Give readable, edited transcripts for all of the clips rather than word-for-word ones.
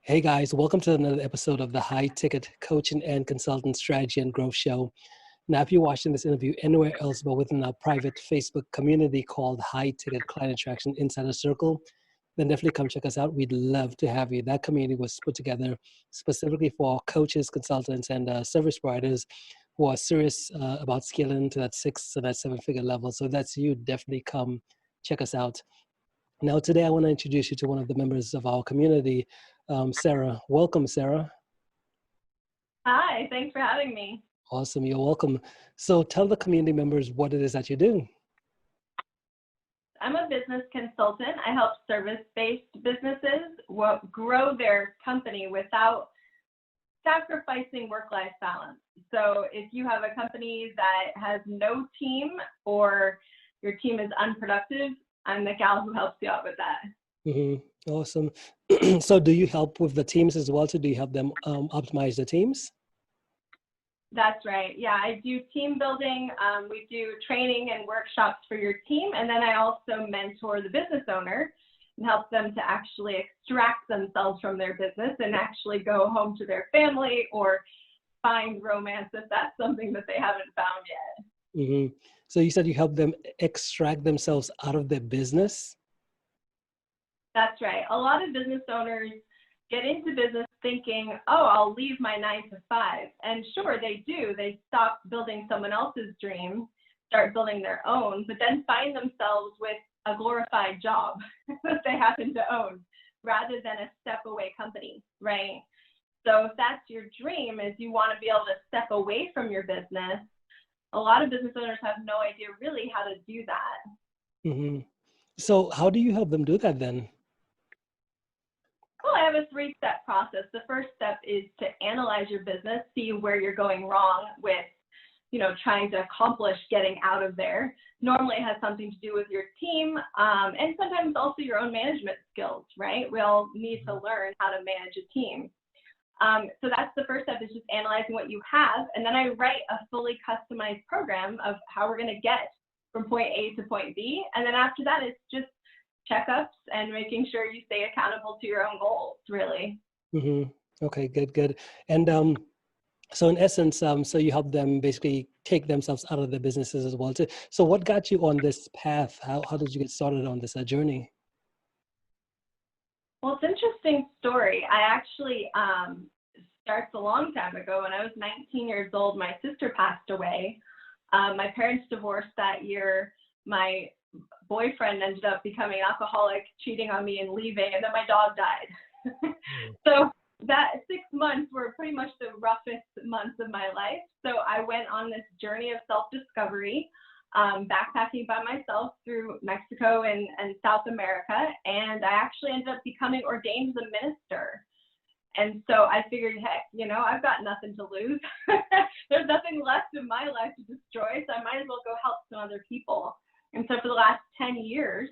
Hey guys, welcome to another episode of the High Ticket Coaching and Consultant Strategy and Growth Show. Now, if you're watching this interview anywhere else but within our private Facebook community called High Ticket Client Attraction Insider Circle, then definitely come check us out. We'd love to have you. That community was put together specifically for coaches, consultants, and service providers who are serious about scaling to that 6 to that 7-figure level. So if that's you, definitely come check us out. Now, today I want to introduce you to one of the members of our community, Sarah. Welcome, Sarah. Hi, thanks for having me. Awesome, you're welcome. So tell the community members what it is that you do. I'm a business consultant. I help service-based businesses grow their company without sacrificing work-life balance. So if you have a company that has no team or your team is unproductive, I'm the gal who helps you out with that. Mm-hmm. Awesome. So do you help with the teams as well? So do you help them optimize the teams? That's right. Yeah, I do team building. We do training and workshops for your team. And then I also mentor the business owner and help them to actually extract themselves from their business and actually go home to their family or find romance if that's something that they haven't found yet. Mm-hmm. So you said you help them extract themselves out of their business? That's right. A lot of business owners get into business thinking, oh, I'll leave my 9 to 5. And sure, they do. They stop building someone else's dream, start building their own, but then find themselves with a glorified job that they happen to own rather than a step away company, right? So if that's your dream, is you want to be able to step away from your business, a lot of business owners have no idea really how to do that. Mm-hmm. So how do you help them do that then? Well, I have a 3-step process. The first step is to analyze your business, see where you're going wrong with, trying to accomplish getting out of there. Normally it has something to do with your team, and sometimes also your own management skills, right? We all need to learn how to manage a team. So that's the first step, is just analyzing what you have. And then I write a fully customized program of how we're going to get from point A to point B. And then after that, it's just checkups and making sure you stay accountable to your own goals, really. Mm-hmm. Okay, good. And so in essence, so you help them basically take themselves out of their businesses as well too. So what got you on this path? How did you get started on this journey? Well, it's an interesting story. I actually starts a long time ago. When I was 19 years old, my sister passed away. My parents divorced that year. My boyfriend ended up becoming an alcoholic, cheating on me and leaving, and then my dog died. So that 6 months were pretty much the roughest months of my life. So I went on this journey of self-discovery, backpacking by myself through Mexico and South America, and I actually ended up becoming ordained as a minister. And so I figured, heck, I've got nothing to lose. There's nothing left in my life to destroy, so I might as well go help some other people. And so for the last 10 years,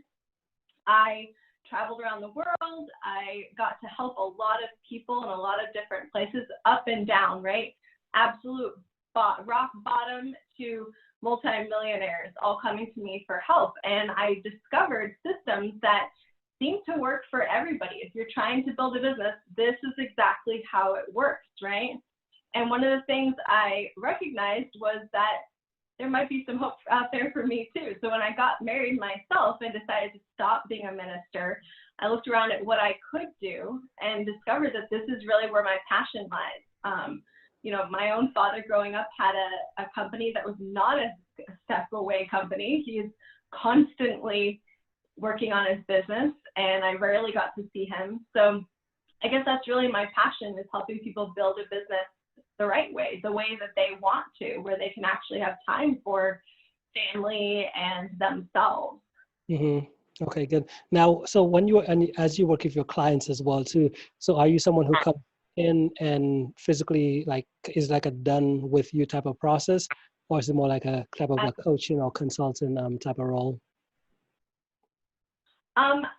I traveled around the world. I got to help a lot of people in a lot of different places, up and down, right? Absolute rock bottom to multimillionaires all coming to me for help. And I discovered systems that seem to work for everybody. If you're trying to build a business, this is exactly how it works, right? And one of the things I recognized was that there might be some hope out there for me too. So when I got married myself and decided to stop being a minister, I looked around at what I could do and discovered that this is really where my passion lies. My own father growing up had a company that was not a step away company. He's constantly working on his business, and I rarely got to see him. So I guess that's really my passion, is helping people build a business the right way, the way that they want to, where they can actually have time for family and themselves. Mm-hmm. Okay, good. Now, so as you work with your clients as well too, so are you someone who comes in and physically is like a done with you type of process, or is it more like a type of a coaching or consultant type of role?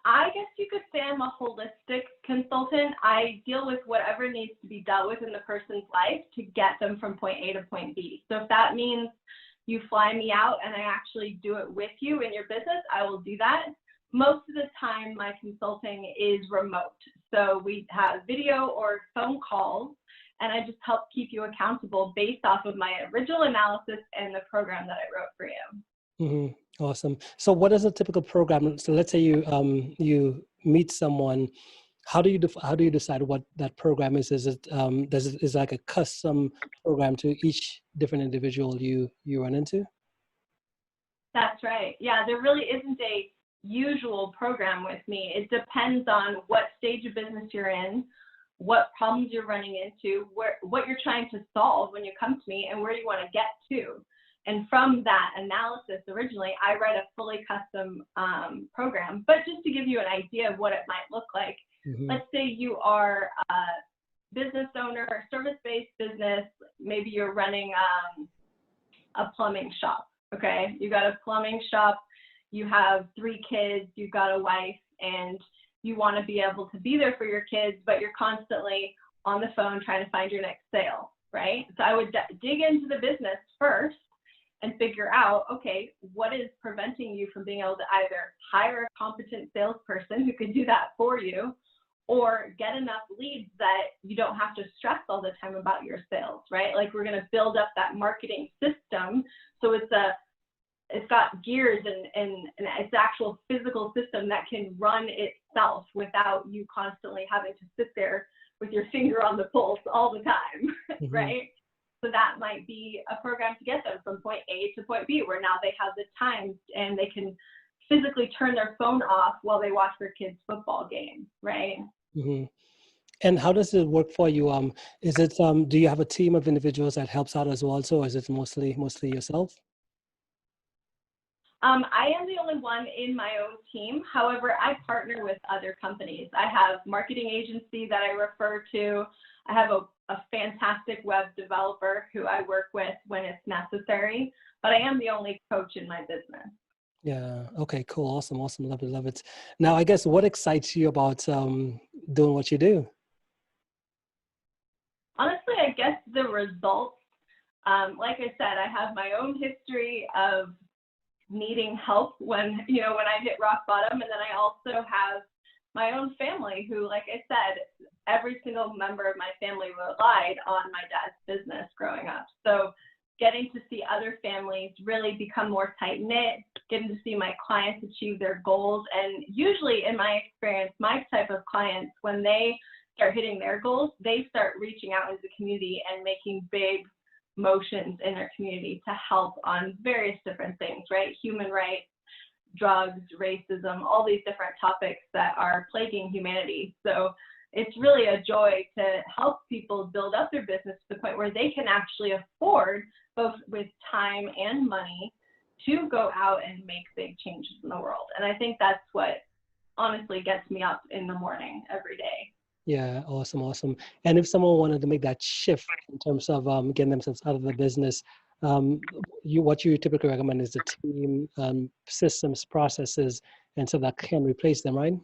I guess you could say I'm a holistic consultant. I deal with whatever needs to be dealt with in the person's life to get them from point A to point B. So if that means you fly me out and I actually do it with you in your business, I will do that. Most of the time, my consulting is remote. So we have video or phone calls, and I just help keep you accountable based off of my original analysis and the program that I wrote for you. Awesome. So what is a typical program? So let's say you meet someone. How do you decide what that program is? Is it is like a custom program to each different individual you run into? That's right. Yeah, there really isn't a usual program with me. It depends on what stage of business you're in, what problems you're running into, what you're trying to solve when you come to me, and where you want to get to. And from that analysis, originally, I write a fully custom program. But just to give you an idea of what it might look like, let's say you are a business owner, or service-based business. Maybe you're running a plumbing shop. Okay, you got a plumbing shop, you have 3 kids, you've got a wife, and you want to be able to be there for your kids, but you're constantly on the phone trying to find your next sale, right? So I would dig into the business first and figure out, okay, what is preventing you from being able to either hire a competent salesperson who can do that for you, or get enough leads that you don't have to stress all the time about your sales, right? Like, we're going to build up that marketing system. So it's got gears and it's actual physical system that can run itself without you constantly having to sit there with your finger on the pulse all the time, right? So that might be a program to get them from point A to point B, where now they have the time and they can physically turn their phone off while they watch their kids' football game, right? And how does it work for you? Is it do you have a team of individuals that helps out as well? So is it mostly yourself? I am the only one in my own team. However, I partner with other companies. I have marketing agency that I refer to. I have a fantastic web developer who I work with when it's necessary, but I am the only coach in my business. Yeah. Okay, cool. Awesome. Love it. Love it. Now, I guess what excites you about doing what you do? Honestly, I guess the results. Like I said, I have my own history of needing help when I hit rock bottom. And then I also have my own family who, like I said, every single member of my family relied on my dad's business growing up. So getting to see other families really become more tight-knit, getting to see my clients achieve their goals. And usually, in my experience, my type of clients, when they start hitting their goals, they start reaching out into the community and making big motions in their community to help on various different things, right? Human rights, drugs, racism, all these different topics that are plaguing humanity. So it's really a joy to help people build up their business to the point where they can actually afford, both with time and money, to go out and make big changes in the world. And I think that's what honestly gets me up in the morning every day. Yeah, awesome. And if someone wanted to make that shift in terms of getting themselves out of the business, what you typically recommend is a team, systems, processes, and so that can replace them, right?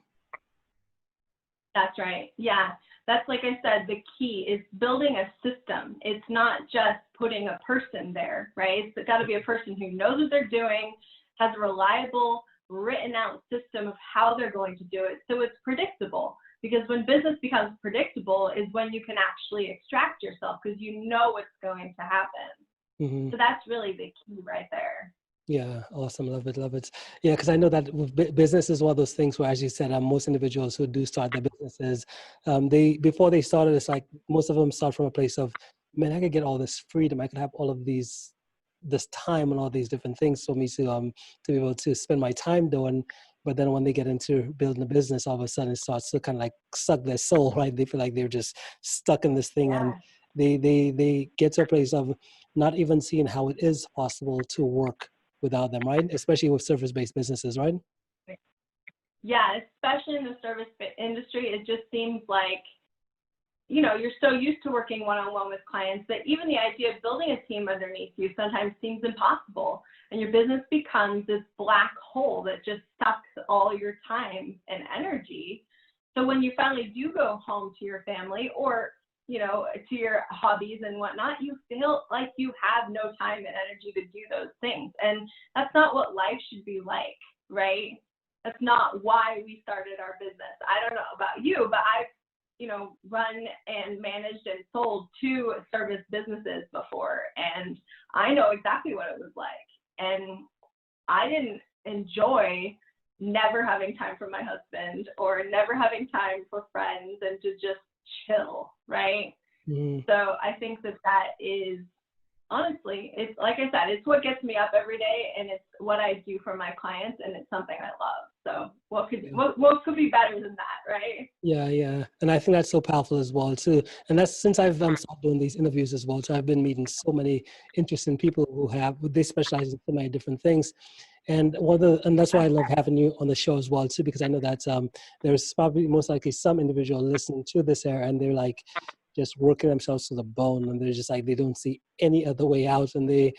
That's right. Yeah. That's, like I said, the key is building a system. It's not just putting a person there, right? It's got to be a person who knows what they're doing, has a reliable, written out system of how they're going to do it. So it's predictable, because when business becomes predictable is when you can actually extract yourself, because you know what's going to happen. So that's really the key right there. Yeah, awesome. Love it. Yeah, because I know that with business is one of those things where, as you said, most individuals who do start their businesses, before they started, it's like most of them start from a place of, man, I could get all this freedom. I could have all of this time and all these different things for me to be able to spend my time doing. But then when they get into building a business, all of a sudden it starts to kind of like suck their soul, right? They feel like they're just stuck in this thing, and they get to a place of not even seeing how it is possible to work without them, right? Especially with service-based businesses, right? Yeah, especially in the service industry, it just seems like, you're so used to working one-on-one with clients that even the idea of building a team underneath you sometimes seems impossible. And your business becomes this black hole that just sucks all your time and energy. So when you finally do go home to your family, or to your hobbies and whatnot, you feel like you have no time and energy to do those things. And that's not what life should be like, right? That's not why we started our business. I don't know about you, but run and managed and sold two service businesses before, and I know exactly what it was like. And I didn't enjoy never having time for my husband or never having time for friends and to just chill, right? Mm. So I think that is, honestly, it's like I said, it's what gets me up every day, and it's what I do for my clients, and it's something I love. So what could be better than that, right? Yeah, yeah. And I think that's so powerful as well too. And that's since I've started doing these interviews as well. So I've been meeting so many interesting people they specialize in so many different things. And and that's why I love having you on the show as well too, because I know that there's probably most likely some individual listening to this here and they're like just working themselves to the bone, and they're just like they don't see any other way out, and they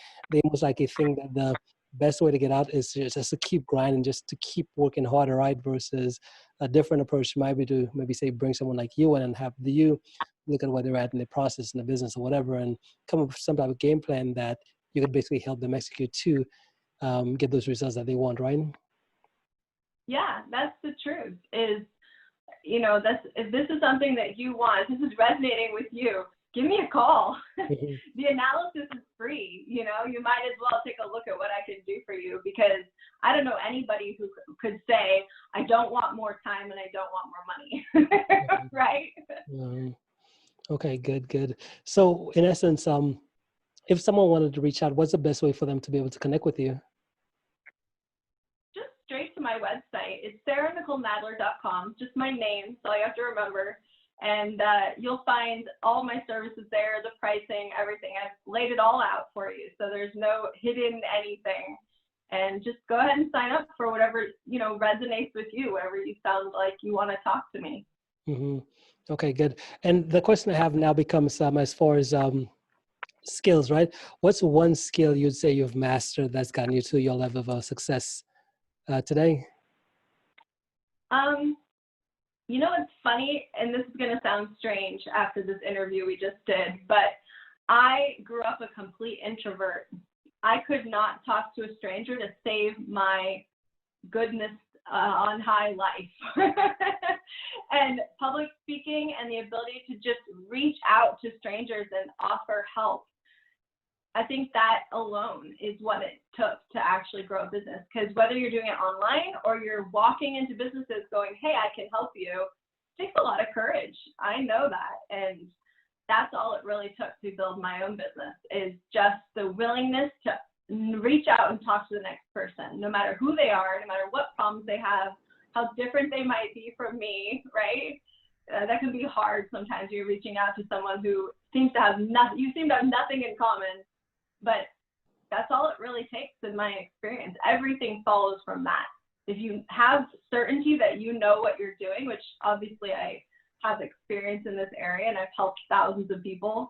most likely think that the best way to get out is just to keep grinding, just to keep working harder, right? Versus a different approach might be to maybe say bring someone like you in and have you look at where they're at in the process in the business or whatever, and come up with some type of game plan that you could basically help them execute to get those results that they want, right? Yeah, that's the truth. If this is something that you want, if this is resonating with you, give me a call. Mm-hmm. The analysis is free. You might as well take a look at what I can do for you, because I don't know anybody who could say, I don't want more time and I don't want more money, right? Okay, good. So in essence, if someone wanted to reach out, what's the best way for them to be able to connect with you? Just straight to my website. It's sarahnicolenadler.com, just my name, so you have to remember. And you'll find all my services there, the pricing, everything. I've laid it all out for you, so there's no hidden anything. And just go ahead and sign up for whatever resonates with you, wherever you sound like you want to talk to me. Mm-hmm. Okay, good. And the question I have now becomes as far as skills, right? What's one skill you'd say you've mastered that's gotten you to your level of success today? It's funny, and this is going to sound strange after this interview we just did, but I grew up a complete introvert. I could not talk to a stranger to save my goodness on high life. And public speaking and the ability to just reach out to strangers and offer help, I think that alone is what it took to actually grow a business. Because whether you're doing it online or you're walking into businesses going, hey, I can help you, it takes a lot of courage. I know that. And that's all it really took to build my own business, is just the willingness to reach out and talk to the next person, no matter who they are, no matter what problems they have, how different they might be from me, right? That can be hard sometimes. You're reaching out to someone who seems to have nothing, you seem to have nothing in common, but that's all it really takes in my experience. Everything follows from that. If you have certainty that you know what you're doing, which obviously I have experience in this area and I've helped thousands of people,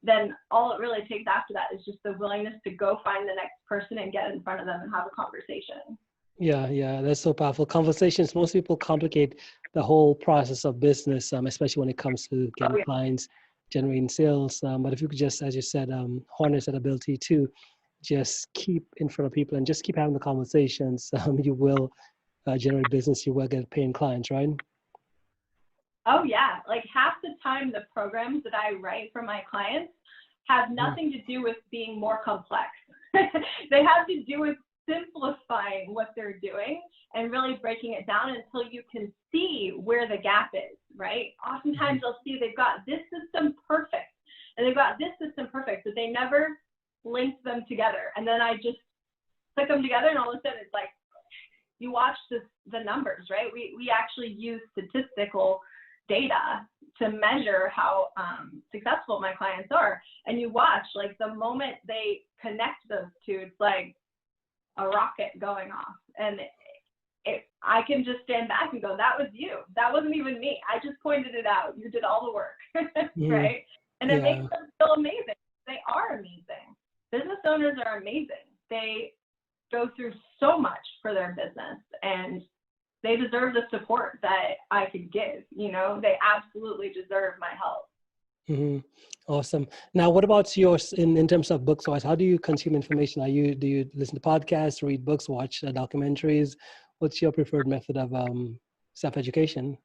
then all it really takes after that is just the willingness to go find the next person and get in front of them and have a conversation. Yeah, that's so powerful. Conversations, most people complicate the whole process of business, especially when it comes to getting clients, generating sales. But if you could just, as you said, harness that ability to just keep in front of people and just keep having the conversations, you will generate business, you will get paying clients, right? Oh yeah, like half the time the programs that I write for my clients have nothing to do with being more complex. They have to do with simplifying what they're doing and really breaking it down until you can see where the gap is, right? Oftentimes they'll see they've got this system perfect and they've got this system perfect, but they never linked them together. And then I just click them together and all of a sudden it's like, you watch the numbers, right? We actually use statistical data to measure how successful my clients are. And you watch, like the moment they connect those two, it's like a rocket going off. And I can just stand back and go, that was you. That wasn't even me. I just pointed it out. You did all the work, right? And it makes them feel amazing. They are amazing. Business owners are amazing. They go through so much for their business, and they deserve the support that I could give. They absolutely deserve my help. Mm-hmm. Awesome. Now, what about yours in terms of books wise? How do you consume information? Do you listen to podcasts, read books, watch documentaries? What's your preferred method of self-education?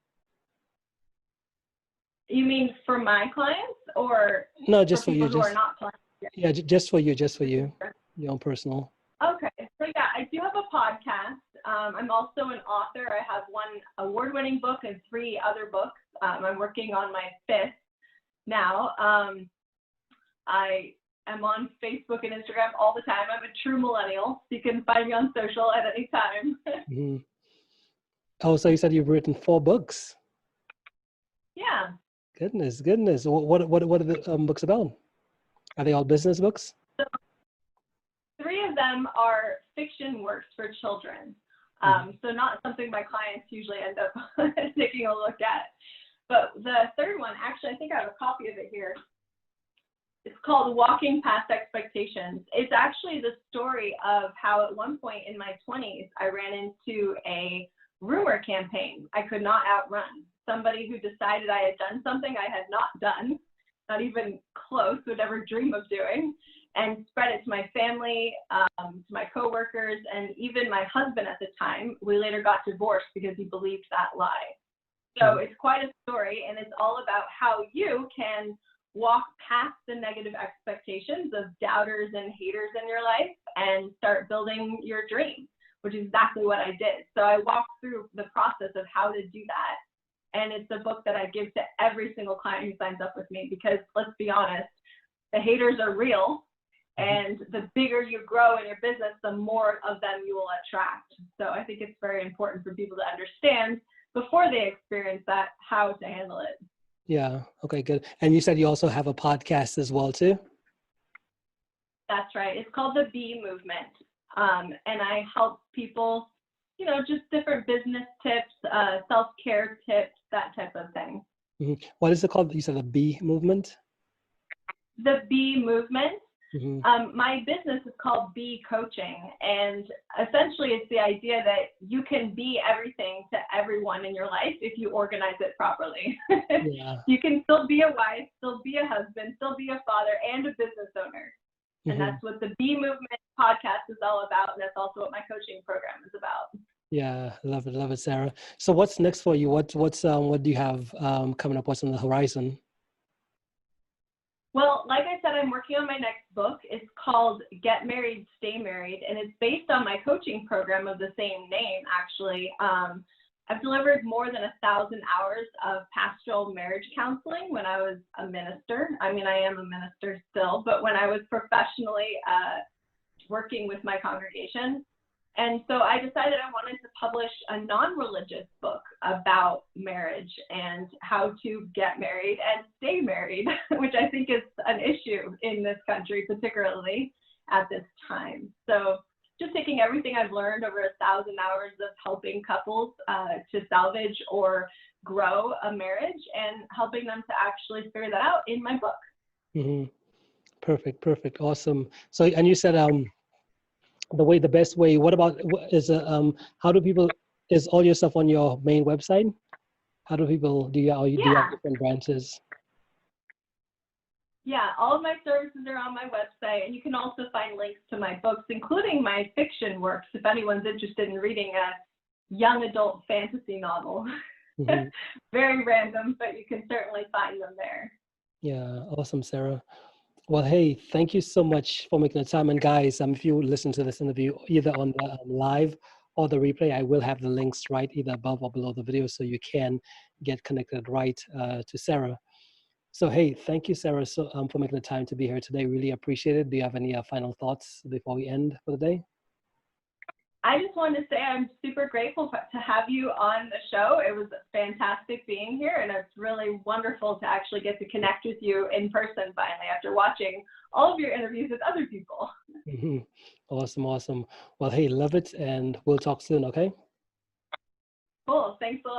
You mean for my clients or No, for just for you. people who are Just not clients? yeah, just for you. Just for you. Your own personal. Okay, so yeah, I do have a podcast. I'm also an author. I have one award-winning book and 3 other books. I'm working on my 5th now. I am on Facebook and Instagram all the time. I'm a true millennial, so you can find me on social at any time. Mm-hmm. Oh, so you said you've written 4 books. Yeah. Goodness, goodness. What are the books about? Are they all business books? So 3 of them are fiction works for children. So not something my clients usually end up taking a look at. But the 3rd one, actually, I think I have a copy of it here. It's called Walking Past Expectations. It's actually the story of how at one point in my 20s, I ran into a rumor campaign I could not outrun. Somebody who decided I had done something I had not done, not even close, would ever dream of doing, and spread it to my family, to my coworkers, and even my husband at the time. We later got divorced because he believed that lie. So it's quite a story, and it's all about how you can walk past the negative expectations of doubters and haters in your life and start building your dream, which is exactly what I did. So I walked through the process of how to do that. And it's a book that I give to every single client who signs up with me, because let's be honest, the haters are real. And the bigger you grow in your business, the more of them you will attract. So I think it's very important for people to understand before they experience that, how to handle it. Yeah. Okay, good. And you said you also have a podcast as well, too? That's right. It's called the Be Movement. And I help people, just different business tips, self-care tips, that type of thing. Mm-hmm. What is it called? You said the Be Movement? The Be Movement. Mm-hmm. My business is called Be Coaching, and essentially it's the idea that you can be everything to everyone in your life if you organize it properly. Yeah. You can still be a wife, still be a husband, still be a father, and a business owner. And that's what the Be Movement podcast is all about, and that's also what my coaching program is about. Yeah, love it, Sarah. So what's next for you? What do you have coming up? What's on the horizon? Well, like I said, I'm working on my next book. It's called Get Married, Stay Married, and it's based on my coaching program of the same name, actually. I've delivered more than 1,000 hours of pastoral marriage counseling when I was a minister. I mean, I am a minister still, but when I was professionally working with my congregation. And so I decided I wanted to publish a non-religious book about marriage and how to get married and stay married, which I think is an issue in this country, particularly at this time. So just taking everything I've learned over 1,000 hours of helping couples to salvage or grow a marriage and helping them to actually figure that out in my book. Mm-hmm. Perfect. Awesome. So, and you said, the best way, what about how do people, is all your stuff on your main website? How do people, do you have different branches? Yeah, all of my services are on my website, and you can also find links to my books, including my fiction works, if anyone's interested in reading a young adult fantasy novel. Mm-hmm. Very random, but you can certainly find them there. Yeah, awesome, Sarah. Well, hey, thank you so much for making the time. And guys, if you listen to this interview either on the live or the replay, I will have the links right either above or below the video, so you can get connected right to Sarah. So, hey, thank you, Sarah, for making the time to be here today. Really appreciate it. Do you have any final thoughts before we end for the day? I just wanted to say I'm super grateful to have you on the show. It was fantastic being here, and it's really wonderful to actually get to connect with you in person finally after watching all of your interviews with other people. Mm-hmm. Awesome. Well, hey, love it, and we'll talk soon, okay? Cool. Thanks a lot.